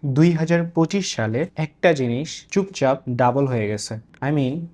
2025 সালে একটা জিনিস চুপচাপ ডাবল হয়ে গেছে।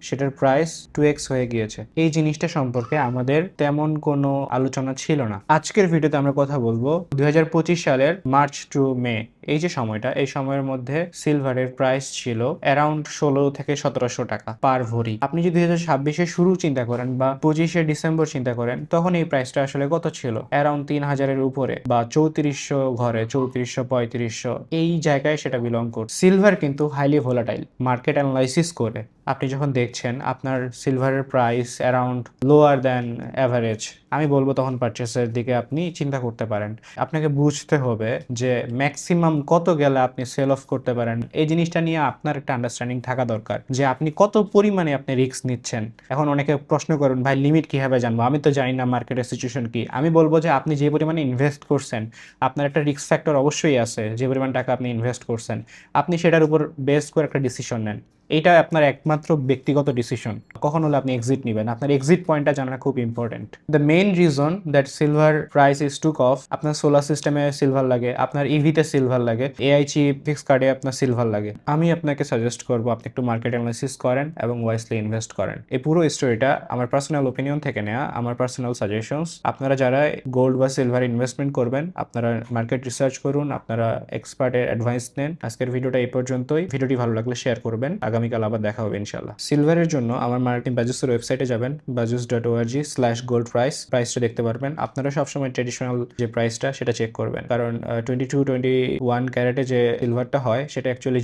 সেটার প্রাইস 2x হয়ে গিয়েছে। এই জিনিসটা সম্পর্কে আমাদের তেমন কোনো আলোচনা ছিল না। আজকের ভিডিওতে আমরা কথা বলবো 2025 সালের মার্চ টু মে, এই যে সময়টা, এই সময়ের মধ্যে সিলভারের প্রাইস ছিল অ্যারাউন্ড 16 থেকে 1700 টাকা পার ভরি। আপনি যদি 2026-এর শুরু চিন্তা করেন বা 25শে ডিসেম্বর চিন্তা করেন, তখন এই প্রাইসটা আসলে কত ছিল? অ্যারাউন্ড 3000-এর উপরে বা 3400 ঘরে, 3400 3500 এই জায়গায় সেটা বিলং করে। সিলভার কিন্তু হাইলি ভোলাটাইল। মার্কেট অ্যানালাইসিস করে আপনি যখন দেখছেন আপনার সিলভারের price around lower than average, আমি বলবো তখন পারচেসের দিকে আপনি চিন্তা করতে পারেন। আপনাকে বুঝতে হবে যে ম্যাক্সিমাম কত গেলে আপনি সেল অফ করতে পারেন। এই জিনিসটা নিয়ে আপনার একটা আন্ডারস্ট্যান্ডিং থাকা দরকার যে আপনি কত পরিমাণে আপনি রিস্ক নিচ্ছেন। এখন অনেকে প্রশ্ন করেন, ভাই লিমিট কিভাবে জানবো, আমি তো জানি না মার্কেটের সিচুয়েশন কি। আমি বলবো যে আপনি যে পরিমাণে ইনভেস্ট করছেন, আপনার একটা রিস্ক ফ্যাক্টর অবশ্যই আছে। যে পরিমাণ টাকা আপনি ইনভেস্ট করছেন, আপনি সেটার উপর বেস করে একটা ডিসিশন নেন। এটা আপনার একমাত্র ব্যক্তিগত ডিসিশন। কখন হলে আপনি এক্সিট নেবেন, আপনার এক্সিট পয়েন্টটা জানা খুব important. The main reason that silver price is took off, আপনার সোলার সিস্টেমে সিলভার লাগে, আপনার ইভিতে সিলভার লাগে, এআই চিপ ফিক্স কার্ডে আপনার সিলভার লাগে। আমি আপনাকে সাজেস্ট করবো আপনি একটু মার্কেট অ্যানালাইসিস করেন এবং ওয়াইসলি ইনভেস্ট করেন। এই পুরো স্টোরিটা আমার পার্সোনাল ওপিনিয়ন থেকে নেওয়া, আমার পার্সোনাল সাজেশনস। আপনারা যারা গোল্ড বা সিলভার ইনভেস্টমেন্ট করবেন, আপনারা মার্কেট রিসার্চ করুন, আপনারা এক্সপার্টের অ্যাডভাইস নেন। আজকের ভিডিওটা এই পর্যন্তই। ভিডিওটি ভালো লাগলে শেয়ার করবেন। আগামীকাল আবার দেখা হবে ইনশাল্লাহ। সিলভারের জন্য আমার মার্টিন বাজুসের ওয়েবসাইটে যাবেন, bajus.org/gold প্রাইসটা দেখতে পারবেন। আপনারা সবসময় ট্রেডিশনাল যে প্রাইসটা সেটা চেক করবেন, কারণ 22-21 ক্যারেটে যে সিলভারটা হয় সেটা অ্যাকচুয়ালি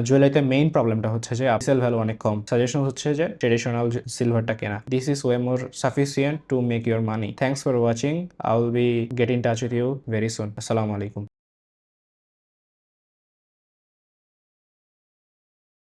জুয়েলারিতে মেইন প্রবলেমটা হচ্ছে যে সেল ভ্যালু অনেক কম। সাজেশন হচ্ছে যে ট্রেডিশনাল সিলভারটা কেনা। This is way more sufficient to make your money. Thanks for watching. I will be get in touch with you very soon. আসসালামু আলাইকুম।